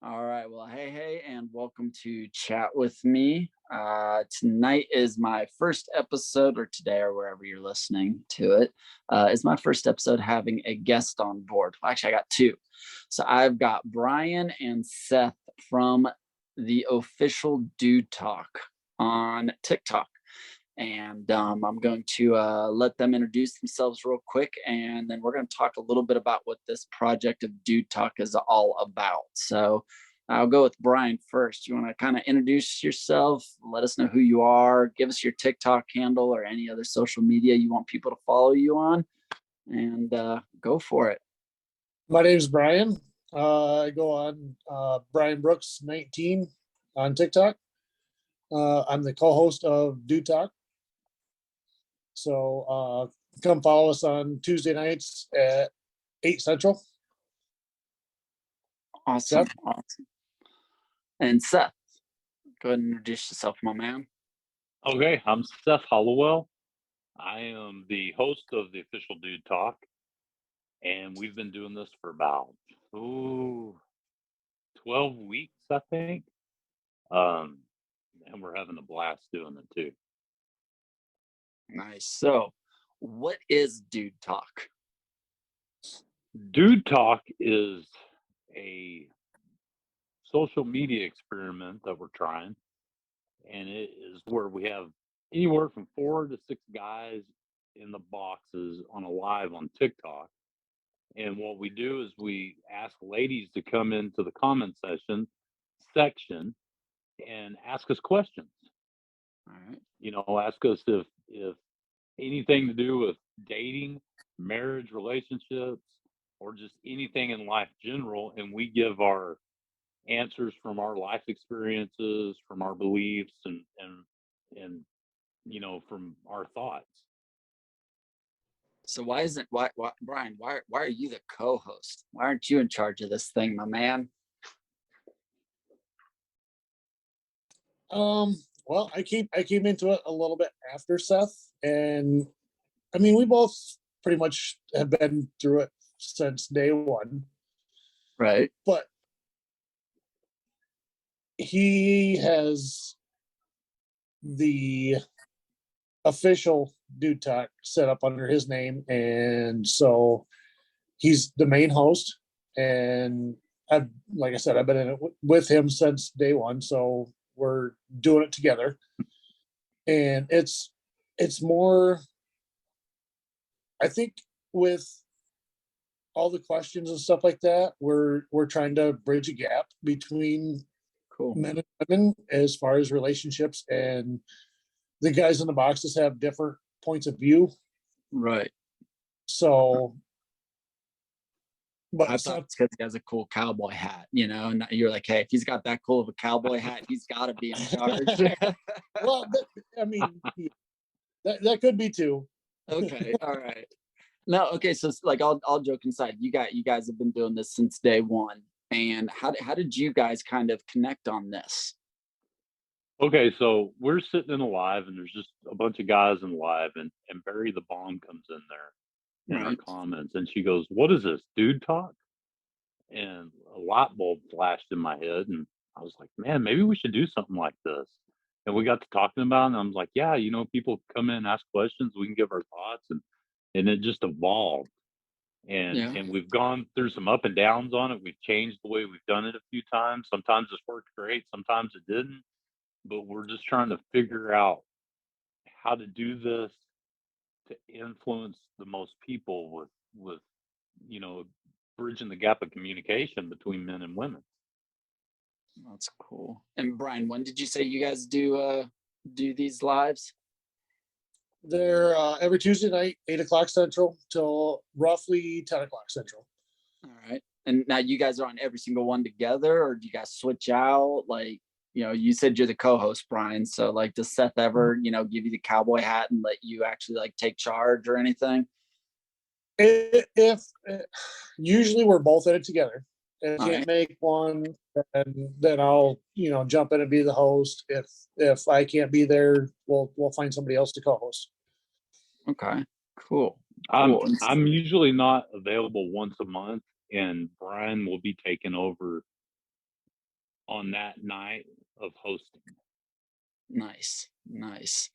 All right. Well, hey, and welcome to Chat with Me. Tonight is my first episode, or today, or wherever you're listening to it, is my first episode having a guest on board. Well, actually, I got two. So I've got Brian and Seth from the official Dude Talk on TikTok. And I'm going to let them introduce themselves real quick, and then we're going to talk a little bit about what this project of Dude Talk is all about. So I'll go with Brian first. You want to kind of introduce yourself, let us know who you are, give us your TikTok handle or any other social media you want people to follow you on, and go for it. My name is Brian. I go on Brian Brooks 19 on TikTok. I'm the co-host of Do Talk. So come follow us on Tuesday nights at 8 Central. Awesome. Seth? Awesome. And Seth, go ahead and introduce yourself, my man. Okay, I'm Seth Hollowell. I am the host of the official Dude Talk, and we've been doing this for about 12 weeks, I think. And we're having a blast doing it too. Nice. So, what is Dude Talk? Dude Talk is a social media experiment that we're trying, and it is where we have anywhere from 4 to 6 guys in the boxes on a live on TikTok. And what we do is we ask ladies to come into the comment section and ask us questions. All right. Ask us if anything to do with dating, marriage, relationships, or just anything in life general, and we give our answers from our life experiences, from our beliefs, and from our thoughts. So why Brian, why are you the co-host? Why aren't you in charge of this thing, my man? Well, I came into it a little bit after Seth, and I mean we both pretty much have been through it since day one. Right. But he has the official Dude Talk set up under his name, and so he's the main host. And like I said, I've been in it with him since day one, so we're doing it together. And it's more, I think, with all the questions and stuff like that, we're trying to bridge a gap between Cool. men and women as far as relationships, and the guys in the boxes have different points of view. Right. So, I thought it's because he has a cool cowboy hat, and you're like, hey, if he's got that cool of a cowboy hat, he's got to be in charge. well, I mean, that could be too. Okay. All right. No. Okay. So like, all joking aside, you guys have been doing this since day one, and how did you guys kind of connect on this? Okay, so we're sitting in a live, and there's just a bunch of guys in live, and Barry the Bomb comes in there in our Right. comments, and she goes, "What is this, Dude Talk?" And a light bulb flashed in my head, and I was like, "Man, maybe we should do something like this." And we got to talking about it, and I was like, "Yeah, people come in, ask questions, we can give our thoughts," and it just evolved. And Yeah. and we've gone through some up and downs on it. We've changed the way we've done it a few times. Sometimes it's worked great, sometimes it didn't, but we're just trying to figure out how to do this to influence the most people with you know bridging the gap of communication between men and women. That's cool. And Brian, when did you say you guys do these lives? They're every Tuesday night, 8 o'clock Central till roughly 10 o'clock Central. All right. And now you guys are on every single one together, or do you guys switch out? Like, you said you're the co-host, Brian. So like, does Seth ever, give you the cowboy hat and let you actually like take charge or anything? If usually we're both in it together. If I All can't right. make one, then I'll jump in and be the host. If I can't be there, we'll find somebody else to co-host. Okay. Cool. I'm Cool. I'm usually not available once a month, and Brian will be taking over on that night of hosting. Nice, nice.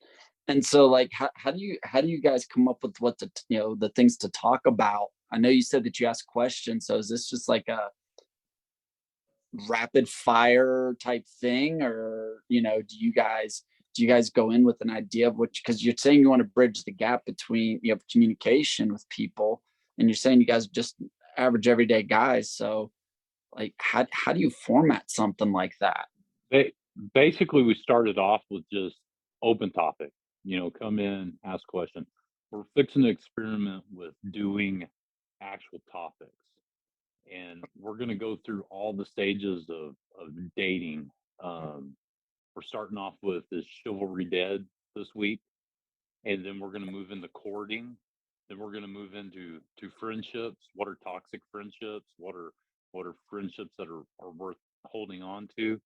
And so, like, how do you guys come up with what the things to talk about? I know you said that you ask questions, so is this just like a rapid fire type thing, or do you guys go in with an idea of which, because you're saying you want to bridge the gap between communication with people, and you're saying you guys are just average everyday guys, so like how do you format something like that? Ba- Basically, we started off with just open topic. Come in, ask questions. We're fixing to experiment with doing actual topics, and we're going to go through all the stages of dating. We're starting off with is chivalry dead this week, and then we're going to move into courting. Then we're going to move into friendships. What are toxic friendships? What are friendships that are worth holding on to?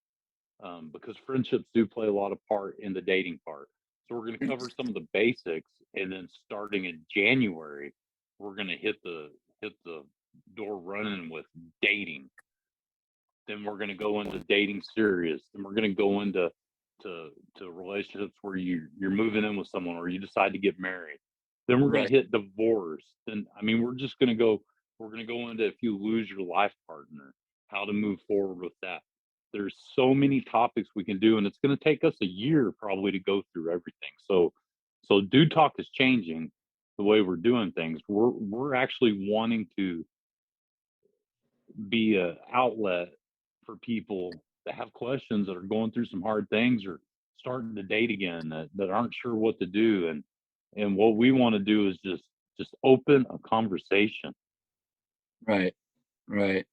Because friendships do play a lot of part in the dating part. So we're going to cover some of the basics, and then starting in January, we're going to hit the door running with dating. Then we're going to go into dating serious. Then we're going to go into relationships where you're moving in with someone, or you decide to get married. Then we're going Right. to hit divorce. Then we're just going to go. We're going to go into if you lose your life partner, how to move forward with that. There's so many topics we can do, and it's going to take us a year probably to go through everything. So Dude Talk is changing the way we're doing things. We're actually wanting to be a outlet for people that have questions, that are going through some hard things, or starting to date again, that aren't sure what to do. And what we want to do is just open a conversation. Right, right.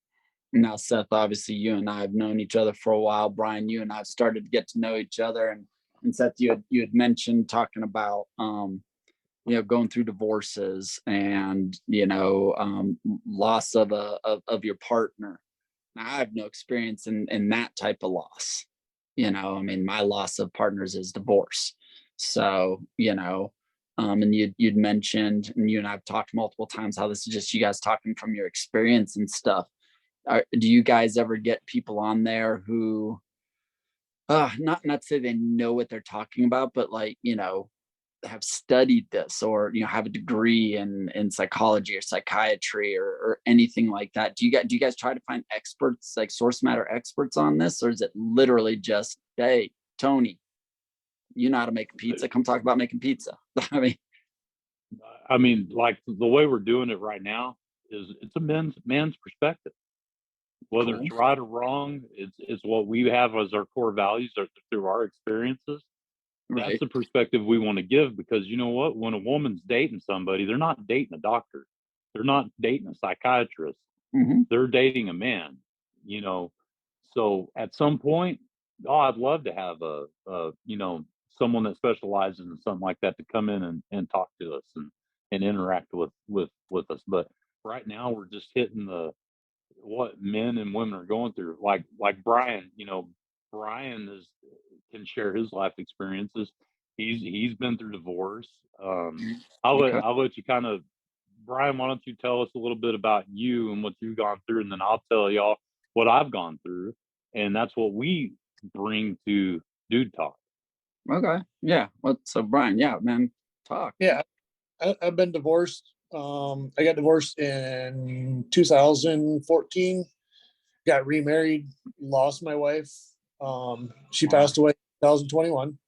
Now, Seth, obviously you and I have known each other for a while. Brian, you and I have started to get to know each other, and Seth, you had mentioned talking about going through divorces and loss of your partner. Now, I have no experience in that type of loss. I mean, my loss of partners is divorce. So, and you'd mentioned, and you and I've talked multiple times, how this is just you guys talking from your experience and stuff. Do you guys ever get people on there who, not say they know what they're talking about, but like, have studied this, or have a degree in psychology or psychiatry, or anything like that? Do you guys try to find experts, like source matter experts on this, or is it literally just, hey, Tony, you know how to make a pizza, come talk about making pizza? Like the way we're doing it right now is it's a man's perspective. Whether Cool. it's right or wrong, it's what we have as our core values, or through our experiences. That's Right. the perspective we want to give, because you know what? When a woman's dating somebody, they're not dating a doctor. They're not dating a psychiatrist. Hmm. They're dating a man, you know. So at some point, I'd love to have someone that specializes in something like that to come in and talk to us and interact with us. But right now we're just hitting what men and women are going through. Like Brian, Brian can share his life experiences. He's been through divorce. Okay. I'll let you kind of, Brian, why don't you tell us a little bit about you and what you've gone through, and then I'll tell y'all what I've gone through, and that's what we bring to Dude Talk. Okay. Yeah. So Brian, yeah, man, talk. Yeah, I've been divorced. I got divorced in 2014. Got remarried, lost my wife. She Wow. passed away in 2021.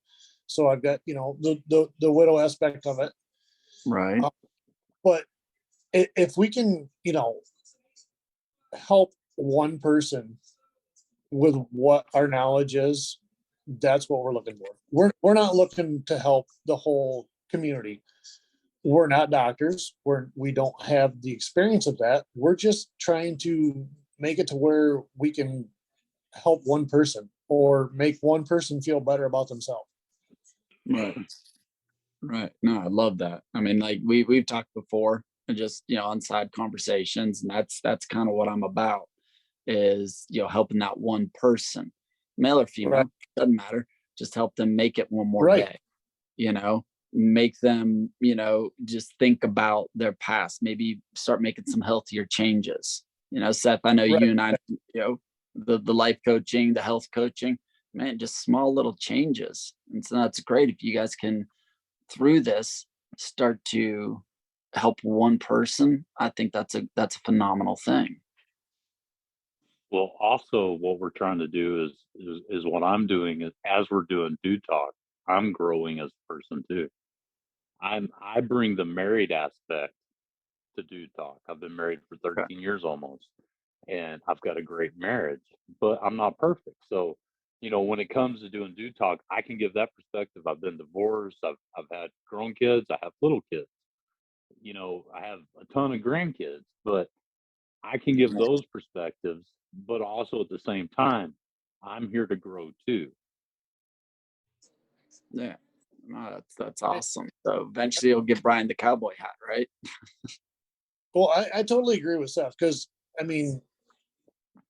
So I've got the widow aspect of it. Right. But if we can help one person with what our knowledge is, that's what we're looking for. We're not looking to help the whole community. We're not doctors. We don't have the experience of that. We're just trying to make it to where we can help one person, or make one person feel better about themselves. Right. Right. No, I love that. I mean, like we've talked before, and just on side conversations, and that's kind of what I'm about, is helping that one person, male or Right. female, doesn't matter. Just help them make it one more Right. day. Make them just think about their past, maybe start making some healthier changes. Seth, I know Right. you and I the life coaching, the health coaching, man, just small little changes. And so that's great if you guys can, through this, start to help one person. I think that's a phenomenal thing. Well, also what we're trying to do is what I'm doing is, as we're doing Dude Talk, I'm growing as a person too. I bring the married aspect to Dude Talk. I've been married for 13 years almost, and I've got a great marriage, but I'm not perfect. So, when it comes to doing Dude Talk, I can give that perspective. I've been divorced. I've had grown kids. I have little kids. I have a ton of grandkids, but I can give those perspectives, but also at the same time, I'm here to grow too. Yeah. No, that's awesome. So eventually you'll give Brian the cowboy hat, right? Well, I totally agree with Seth because I mean,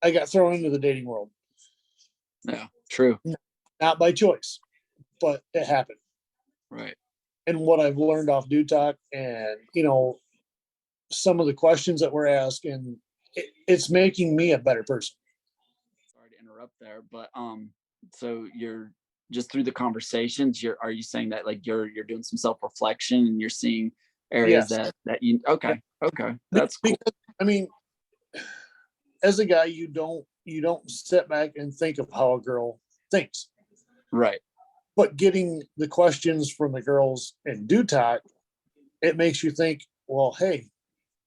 I got thrown into the dating world. Yeah, true. Not by choice, but it happened. Right. And what I've learned off Dude Talk and, some of the questions that we're asking, it's making me a better person. Sorry to interrupt there, but so you're just through the conversations, are you saying that like you're doing some self-reflection and you're seeing areas Yes. that you okay, that's cool. Because, I mean, as a guy, you don't sit back and think of how a girl thinks. Right. But getting the questions from the girls in Dude Talk, it makes you think, well, hey,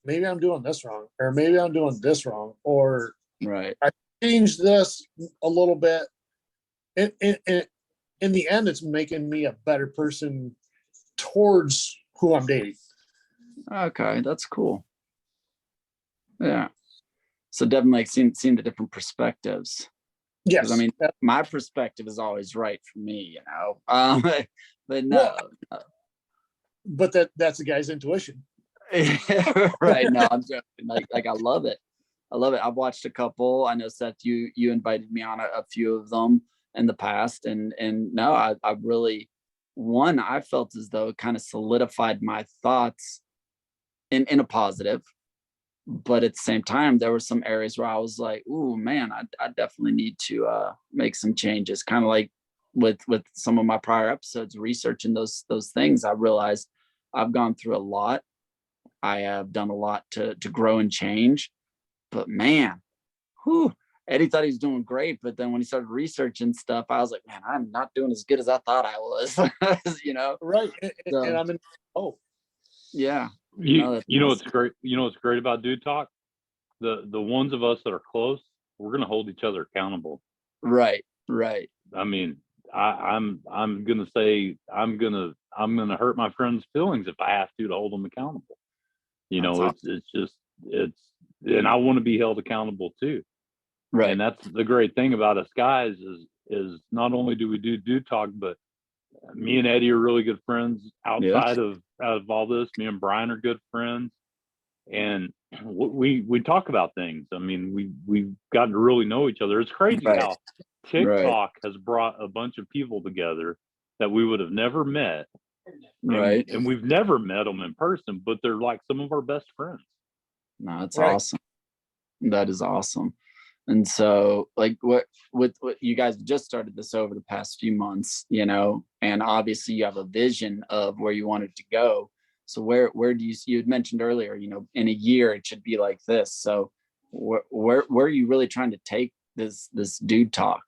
maybe I'm doing this wrong, or maybe I'm doing this wrong, or Right. I changed this a little bit. And in the end, it's making me a better person towards who I'm dating. Okay, that's cool. Yeah. So definitely like seeing the different perspectives. Yes. I mean, my perspective is always right for me, but no. Well, but that's a guy's intuition. Right. No, I'm joking. Like I love it. I love it. I've watched a couple. I know Seth, you invited me on a few of them in the past, and no, I really, one, I felt as though it kind of solidified my thoughts in a positive, but at the same time, there were some areas where I was like, "Ooh, man, I definitely need to make some changes." Kind of like with some of my prior episodes, researching those things, I realized I've gone through a lot. I have done a lot to grow and change, but man, whew, Eddie thought he was doing great, but then when he started researching stuff, I was like, man, I'm not doing as good as I thought I was. Right. So, And I'm in. Oh, yeah. You, That's you know what's awesome. great. You know what's great about Dude Talk? The ones of us that are close, we're gonna hold each other accountable. Right. I mean, I'm gonna say I'm gonna hurt my friends' feelings if I have to hold them accountable. That's awesome. It's just it's and I want to be held accountable too. Right. And that's the great thing about us guys is not only do we do Dude Talk, but me and Eddie are really good friends outside of all this. Me and Brian are good friends, and we talk about things. I mean, we've gotten to really know each other. It's crazy Right. how TikTok has brought a bunch of people together that we would have never met, Right. and we've never met them in person, but they're like some of our best friends. No, it's right. awesome. That is awesome. And so like what you guys just started this over the past few months, and obviously you have a vision of where you wanted to go. So where do you had mentioned earlier, in a year it should be like this. So where are you really trying to take this Dude Talk?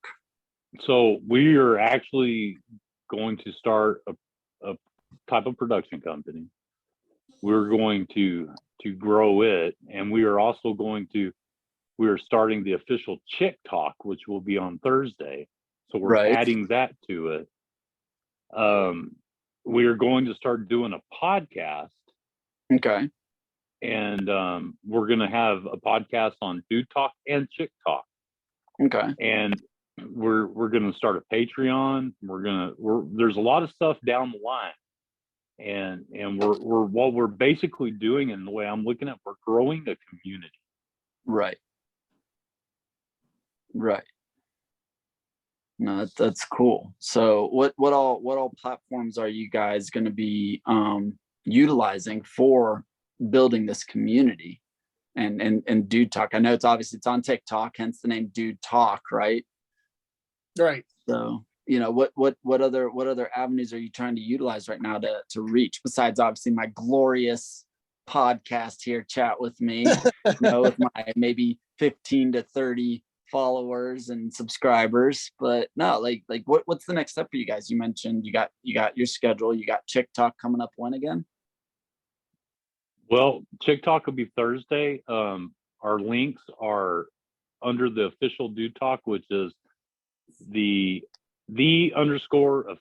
So we are actually going to start a type of production company. We're going to grow it, and we are starting the official Chick Talk, which will be on Thursday. So we're Right. adding that to it. We are going to start doing a podcast. Okay. And we're going to have a podcast on Dude Talk and Chick Talk. Okay. And we're going to start a Patreon. There's a lot of stuff down the line. And we're what we're basically doing, and the way I'm looking at, we're growing a community. Right. No, that's cool. So what all platforms are you guys going to be utilizing for building this community? and Dude Talk. I know it's on TikTok, hence the name Dude Talk, right? Right. So, what other avenues are you trying to utilize right now to reach, besides obviously my glorious podcast here, Chat With Me, with my maybe 15 to 30 followers and subscribers. But no, like what's the next step for you guys? You mentioned you got your schedule, you got TikTok coming up when again? Well, TikTok will be Thursday. Our links are under the official Dude Talk, which is the _official_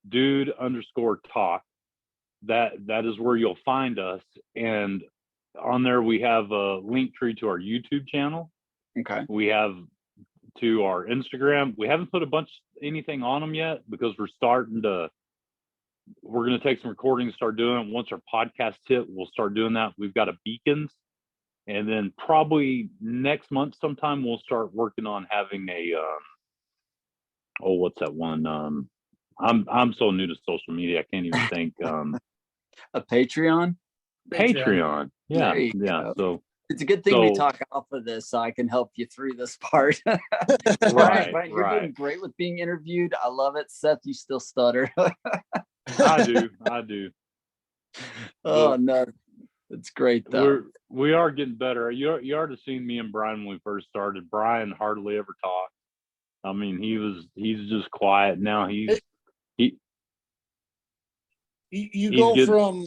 dude_talk. That is where you'll find us. And on there we have a link tree to our YouTube channel. Okay. We have to our Instagram. We haven't put anything on them yet because we're going to take some recordings, start doing it. Once our podcast hit, we'll start doing that. We've got a beacons. And then probably next month sometime, we'll start working on having what's that one? I'm so new to social media, I can't even think. A Patreon? Patreon. Yeah. Go. So it's a good thing we talk off of this so I can help you through this part. Right. You're doing great with being interviewed. I love it. Seth, you still stutter. I do. Oh, no. It's great though. We are getting better. You already seen me and Brian when we first started. Brian hardly ever talked. I mean, he's just quiet now. You go from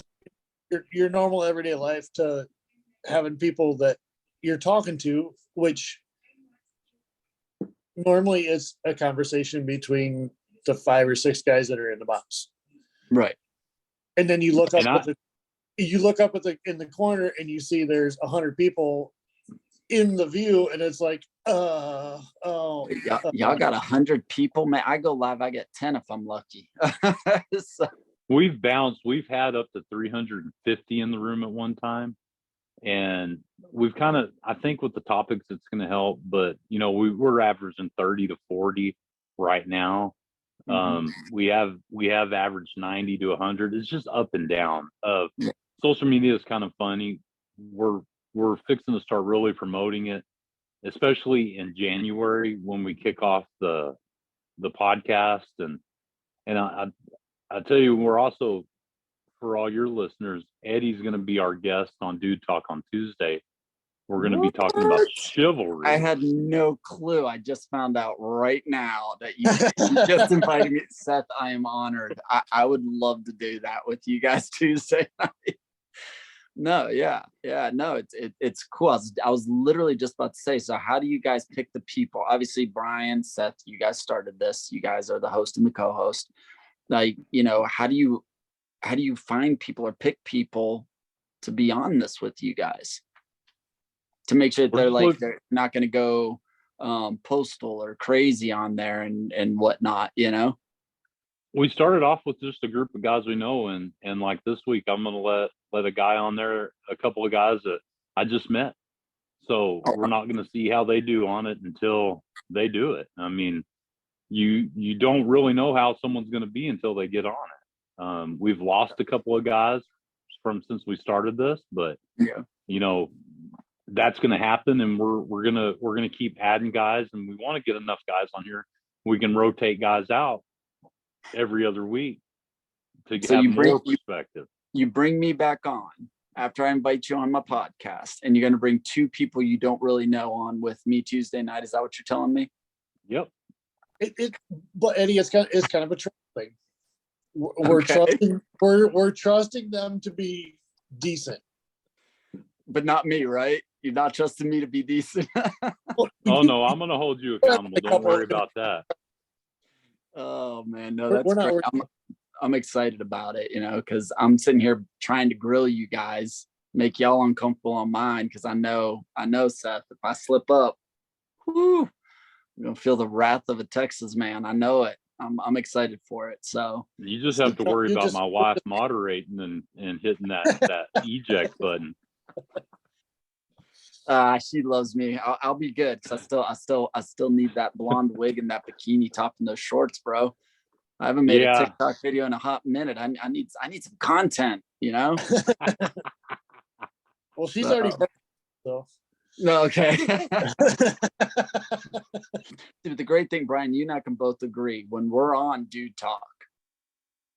your normal everyday life to having people that you're talking to, which normally is a conversation between the 5 or 6 guys that are in the box. Right. And then you look up in the corner and you see there's 100 people in the view, and it's like, y'all got 100 people, man. I go live, I get 10 if I'm lucky. So. We've had up to 350 in the room at one time. And we've I think with the topics, it's going to help, but we're averaging 30 to 40 right now. We have averaged 90 to 100. It's just up and down. Social media is kind of funny. We're fixing to start really promoting it, especially in January when we kick off the podcast. And I tell you, we're also, for all your listeners, Eddie's going to be our guest on Dude Talk on Tuesday. We're going to be talking about chivalry. I had no clue. I just found out right now that you just invited me. Seth, I am honored. I would love to do that with you guys Tuesday night. No, yeah. No, it's cool. I was literally just about to say, so how do you guys pick the people? Obviously, Brian, Seth, you guys started this. You guys are the host and the co-host. Like, how do you find people or pick people to be on this with you guys, to make sure they're not going to go postal or crazy on there and whatnot, We started off with just a group of guys we know, and like this week I'm going to let a guy on there, a couple of guys that I just met. So we're not going to see how they do on it until they do it. I mean, you don't really know how someone's going to be until they get on it. We've lost a couple of guys since we started this, but that's going to happen, and we're going to keep adding guys, and we want to get enough guys on here we can rotate guys out every other week to have more perspective. You bring me back on after I invite you on my podcast, and you're going to bring 2 people you don't really know on with me Tuesday night. Is that what you're telling me? Yep. But Eddie, it's kind of a trust thing. We're trusting them to be decent, but not me, right? You're not trusting me to be decent. Oh no, I'm going to hold you accountable. Don't worry about that. Oh man, no, that's great. I'm excited about it, because I'm sitting here trying to grill you guys, make y'all uncomfortable on mine, because I know, Seth, if I slip up, whoo, I'm gonna feel the wrath of a Texas man. I know it. I'm excited for it. So you just have to worry about my wife moderating and hitting that eject button. She loves me. I'll be good, because I still need that blonde wig and that bikini top and those shorts, bro. I haven't made a TikTok video in a hot minute. I need some content, Well, she's already So- so. No, okay. Dude, the great thing, Brian, you and I can both agree when we're on Dude Talk,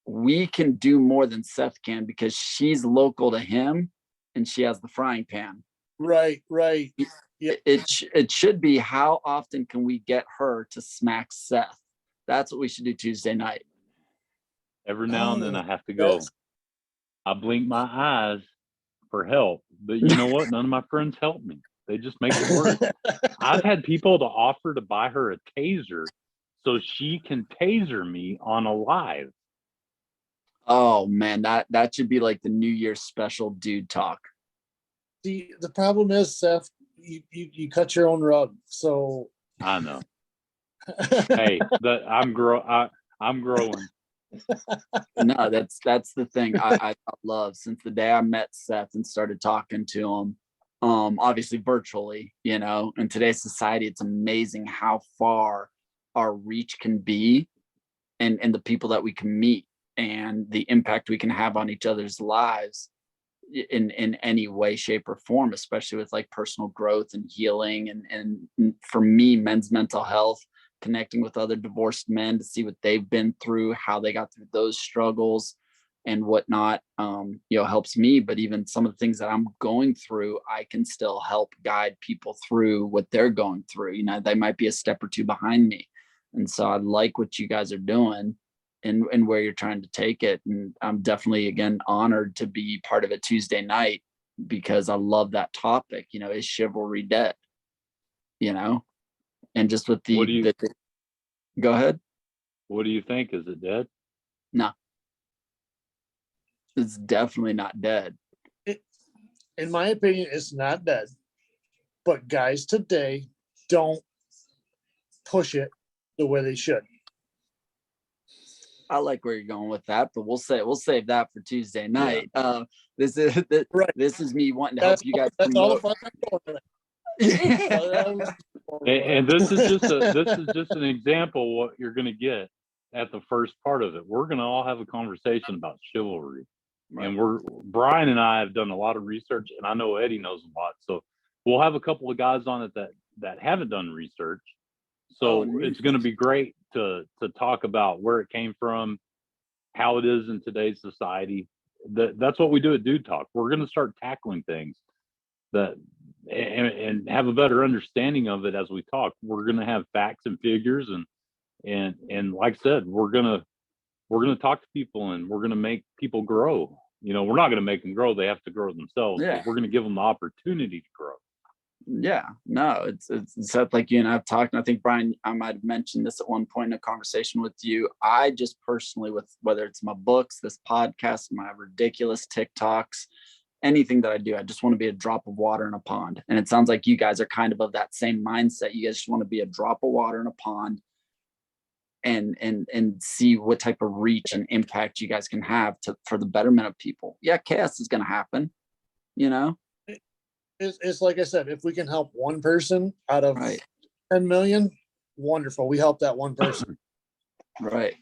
we can do more than Seth can because she's local to him and she has the frying pan. Right. Yeah. It should be how often can we get her to smack Seth? That's what we should do Tuesday night. Every now and then I have to go. That's- I blink my eyes for help, but you know what? None of my friends help me. They just make it worse. I've had people to offer to buy her a taser so she can taser me on a live. Oh man, that should be like the New Year's special Dude Talk. See, the problem is, Seth, you cut your own rug. So I know. Hey, I'm growing. No, that's the thing I love since the day I met Seth and started talking to him. Obviously virtually, you know, in today's society, it's amazing how far our reach can be and the people that we can meet and the impact we can have on each other's lives in any way, shape, or form, especially with like personal growth and healing and for me, men's mental health, connecting with other divorced men to see what they've been through, how they got through those struggles and whatnot, helps me. But even some of the things that I'm going through, I can still help guide people through what they're going through. You know, they might be a step or two behind me. And so I like what you guys are doing and where you're trying to take it. And I'm definitely, again, honored to be part of it Tuesday night because I love that topic. You know, is chivalry dead? You know, and just with go ahead. What do you think? Is it dead? No, it's definitely not dead. in my opinion, it's not dead. But guys today don't push it the way they should. I like where you're going with that, but we'll save that for Tuesday night. Yeah. This is me wanting to help you guys. That's all the promote. fun I'm Yeah. And this is just an example of what you're going to get at the first part of it. We're going to all have a conversation about chivalry. Right. And Brian and I have done a lot of research, and I know Eddie knows a lot. So we'll have a couple of guys on it that haven't done research. So it's going to be great to talk about where it came from, how it is in today's society. That's what we do at Dude Talk. We're going to start tackling things that and have a better understanding of it as we talk. We're going to have facts and figures, and like I said, we're going to talk to people, and we're going to make people grow. You know, we're not going to make them grow; they have to grow themselves. Yeah. But we're going to give them the opportunity to grow. Yeah, no, it's Seth, like you and I've talked, and I think Brian, I might have mentioned this at one point in a conversation with you. I just personally, with whether it's my books, this podcast, my ridiculous TikToks, anything that I do, I just want to be a drop of water in a pond. And it sounds like you guys are kind of that same mindset. You guys just want to be a drop of water in a pond and see what type of reach and impact you guys can have for the betterment of people. Yeah, chaos is going to happen, you know. It's like I said, if we can help one person out of Right. 10 million, wonderful. We help that one person. Right.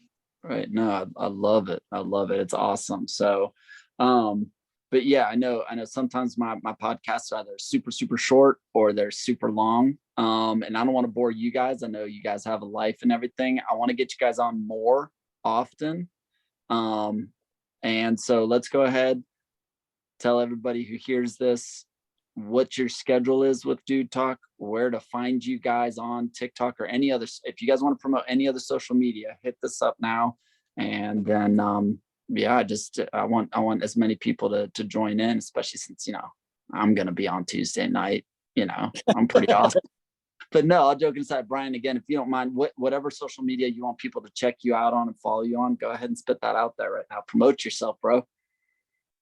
No, I love it. It's awesome. So, but yeah, I know sometimes my podcasts are either super, super short or they're super long. And I don't want to bore you guys. I know you guys have a life and everything. I want to get you guys on more often. And so let's go ahead, tell everybody who hears this what your schedule is with Dude Talk, where to find you guys on TikTok or any other. If you guys want to promote any other social media, hit this up now. And then, I want as many people to join in, especially since, you know, I'm going to be on Tuesday night, you know, I'm pretty awesome. But no, all joking aside, Brian, again, if you don't mind, whatever social media you want people to check you out on and follow you on, go ahead and spit that out there right now. Promote yourself, bro.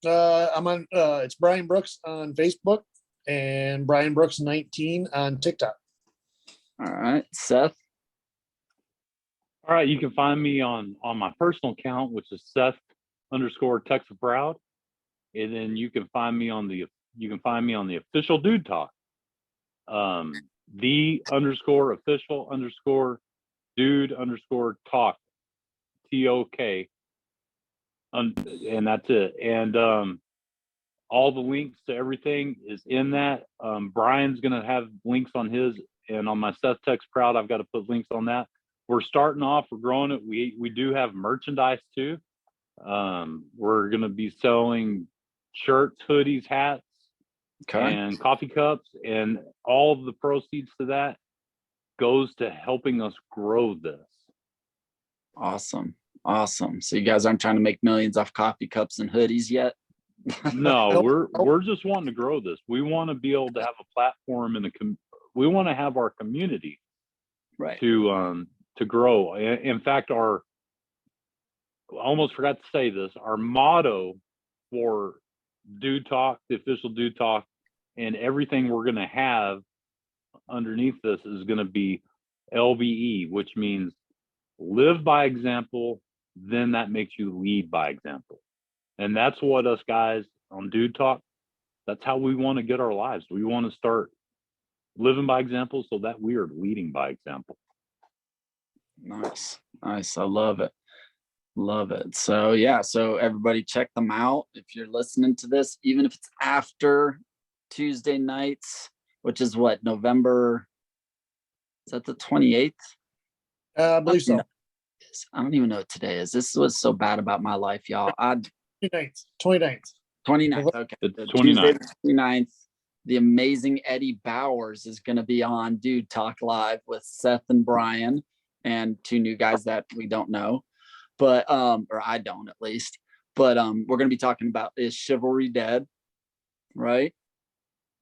I'm on, it's Brian Brooks on Facebook and Brian Brooks 19 on TikTok. All right, Seth. All right, you can find me on my personal account, which is Seth_Texas-Proud, and then you can find me on the official Dude Talk, the_official_dude_talk, TOK, and that's it. And all the links to everything is in that. Brian's going to have links on his, and on my Seth Tex Proud, I've got to put links on that. We're starting off, we're growing it. We do have merchandise too. We're going to be selling shirts, hoodies, hats, and coffee cups, and all of the proceeds to that goes to helping us grow this. Awesome. So you guys aren't trying to make millions off coffee cups and hoodies yet? No, we're just wanting to grow this. We want to be able to have a platform we want to have our community right to grow. In fact, I almost forgot to say this, our motto for Dude Talk, the official Dude Talk, and everything we're going to have underneath this is going to be LBE, which means live by example, then that makes you lead by example. And that's what us guys on Dude Talk, that's how we want to get our lives. We want to start living by example so that we are leading by example. Nice. I love it. So yeah, so everybody check them out if you're listening to this, even if it's after Tuesday nights, which is what, November, is that the 28th? I believe so. I don't even know what today is. This was so bad about my life, y'all. 29th. 29th. Okay. It's 29th. 29th. The amazing Eddie Bowers is going to be on Dude Talk Live with Seth and Brian and two new guys that we don't know, but or I don't at least. But we're going to be talking about, is chivalry dead, right?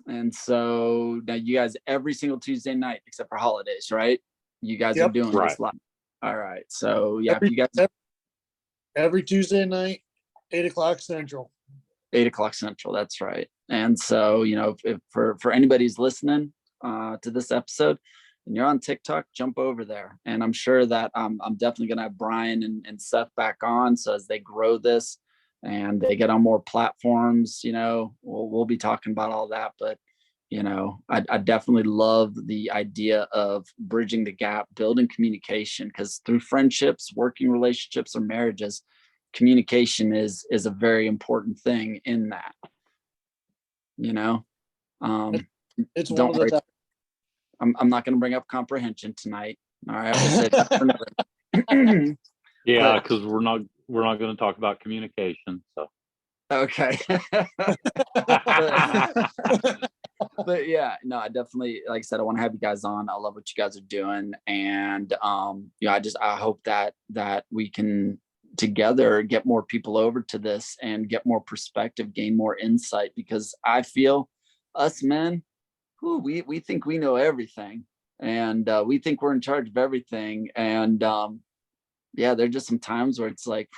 And so now you guys, every single Tuesday night except for holidays, right? You guys are doing this live. All right. So yeah, if you guys every Tuesday night, 8:00 Central. 8:00 Central. That's right. And so, you know, if for anybody's listening to this episode and you're on TikTok, jump over there. And I'm sure that I'm definitely going to have Brian and Seth back on. So as they grow this and they get on more platforms, you know, we'll be talking about all that. But, you know, I definitely love the idea of bridging the gap, building communication, because through friendships, working relationships, or marriages, communication is a very important thing in that. You know, it's don't one of the I'm not going to bring up comprehension tonight. All right, we'll save that for another. Yeah, because we're not going to talk about communication. So okay. But yeah, no, I definitely, like I said, I want to have you guys on. I love what you guys are doing, and you know, I hope that we can together get more people over to this and get more perspective, gain more insight, because I feel us men, we think we know everything, and we think we're in charge of everything, and yeah, there's just some times where it's like,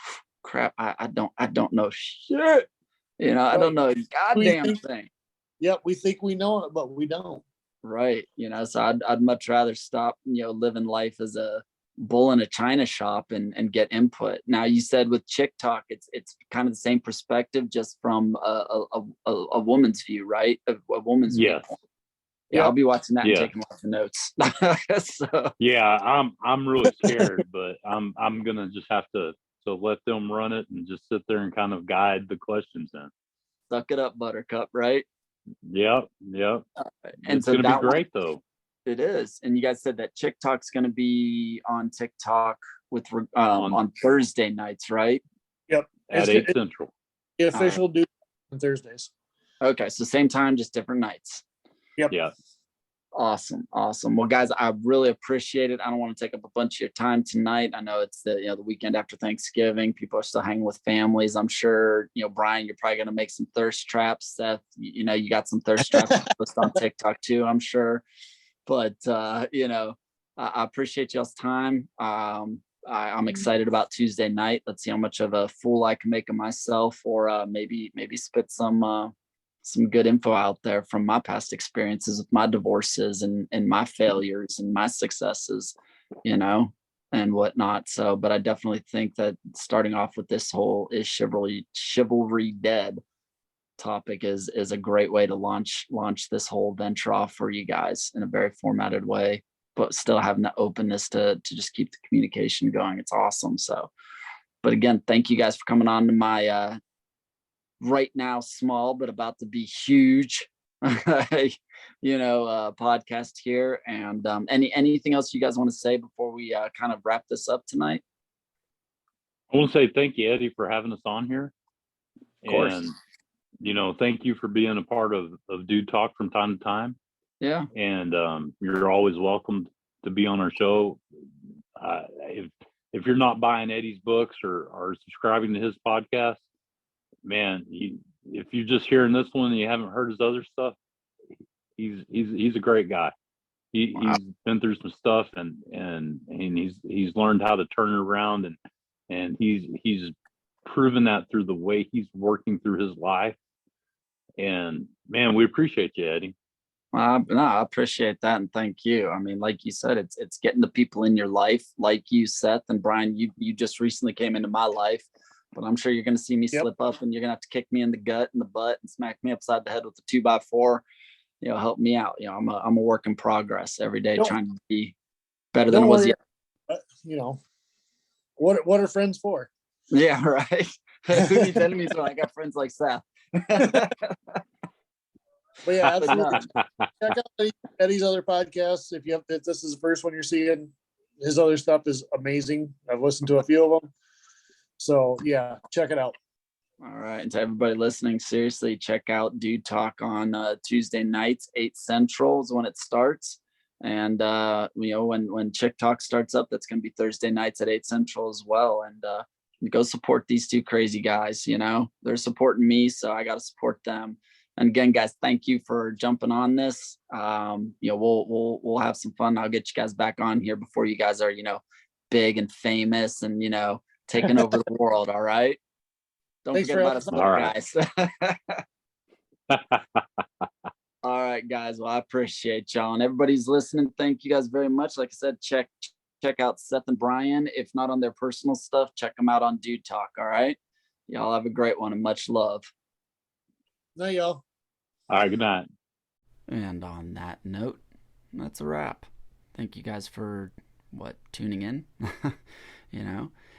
crap, I don't know shit, you know, I don't know a goddamn thing. Yep, we think we know it, but we don't. Right, you know, so I'd much rather stop, you know, living life as a bull in a china shop and get input. Now, you said with Chick Talk, it's kind of the same perspective, just from a woman's view, right? A woman's yes. viewpoint. Yeah, I'll be watching that and taking lots of notes. So. Yeah, I'm really scared, but I'm gonna just have to let them run it and just sit there and kind of guide the questions in. Suck it up, Buttercup, right? Yep. And it's so gonna be great though. It is. And you guys said that Chick Talk's going to be on TikTok with on Thursday nights, right? Yep. At 8 Central. The official Dude on Thursdays. Okay, so same time, just different nights. Yep. Yeah. Awesome. Well, guys, I really appreciate it. I don't want to take up a bunch of your time tonight. I know it's the weekend after Thanksgiving. People are still hanging with families. I'm sure, you know, Brian, you're probably going to make some thirst traps. Seth, you know, you got some thirst traps post on TikTok too, I'm sure. But you know, I appreciate y'all's time. I'm excited about Tuesday night. Let's see how much of a fool I can make of myself, or maybe spit some good info out there from my past experiences with my divorces and my failures and my successes, you know, and whatnot. So, but I definitely think that starting off with this whole "is chivalry dead" topic is a great way to launch this whole venture off for you guys in a very formatted way, but still having the openness to just keep the communication going. It's awesome. So, but again, thank you guys for coming on to my right now small, but about to be huge, podcast here. And anything else you guys want to say before we kind of wrap this up tonight? I want to say thank you, Eddie, for having us on here. Of course. And, thank you for being a part of Dude Talk from time to time. Yeah. And you're always welcome to be on our show. If you're not buying Eddie's books or subscribing to his podcast, man, if you're just hearing this one and you haven't heard his other stuff, he's a great guy. He's been through some stuff and he's learned how to turn it around, and he's proven that through the way he's working through his life. And man, we appreciate you, Eddie. No, I appreciate that, and thank you. I mean, like you said, it's getting the people in your life, like you, Seth and Brian. You just recently came into my life, but I'm sure you're going to see me slip up, and you're going to have to kick me in the gut and the butt and smack me upside the head with a 2x4. Help me out. I'm a work in progress every day, trying to be better than I was yet. What are friends for? Yeah, right. Who needs enemies when I got friends like Seth? But yeah, absolutely. Check out Eddie's other podcasts. If this is the first one you're seeing, his other stuff is amazing. I've listened to a few of them. So yeah, check it out. All right. And to everybody listening, seriously, check out Dude Talk on Tuesday nights, 8 Central is when it starts. And when Chick Talk starts up, that's going to be Thursday nights at 8 Central as well. And go support these two crazy guys. They're supporting me, so I got to support them. And again, guys, thank you for jumping on this. We'll have some fun. I'll get you guys back on here before you guys are, big and famous and, taking over the world. All right. Don't forget about us, guys. All right, guys. Well, I appreciate y'all, and everybody's listening. Thank you guys very much. Like I said, check out Seth and Brian. If not on their personal stuff, check them out on Dude Talk. All right. Y'all have a great one and much love. Night, y'all. All right, good night. And on that note, that's a wrap. Thank you guys for tuning in.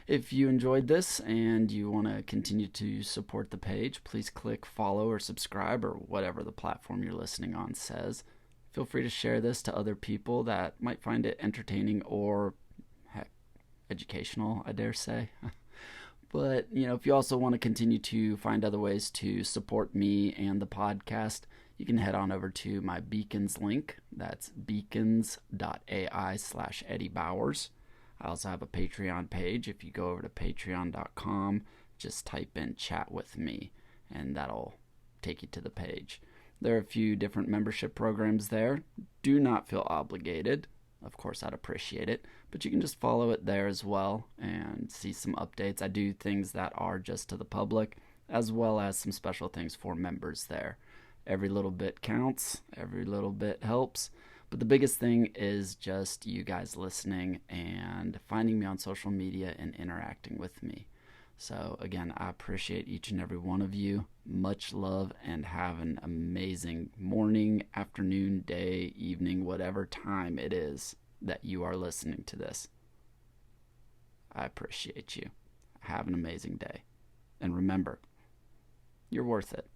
If you enjoyed this and you want to continue to support the page, please click follow or subscribe or whatever the platform you're listening on says. Feel free to share this to other people that might find it entertaining or educational, I dare say. But, if you also want to continue to find other ways to support me and the podcast, you can head on over to my Beacons link. That's beacons.ai/Eddie Bowers. I also have a Patreon page. If you go over to patreon.com, just type in chat with me, and that'll take you to the page. There are a few different membership programs there. Do not feel obligated. Of course, I'd appreciate it, but you can just follow it there as well and see some updates. I do things that are just to the public, as well as some special things for members there. Every little bit counts. Every little bit helps. But the biggest thing is just you guys listening and finding me on social media and interacting with me. So again, I appreciate each and every one of you. Much love, and have an amazing morning, afternoon, day, evening, whatever time it is that you are listening to this. I appreciate you. Have an amazing day. And remember, you're worth it.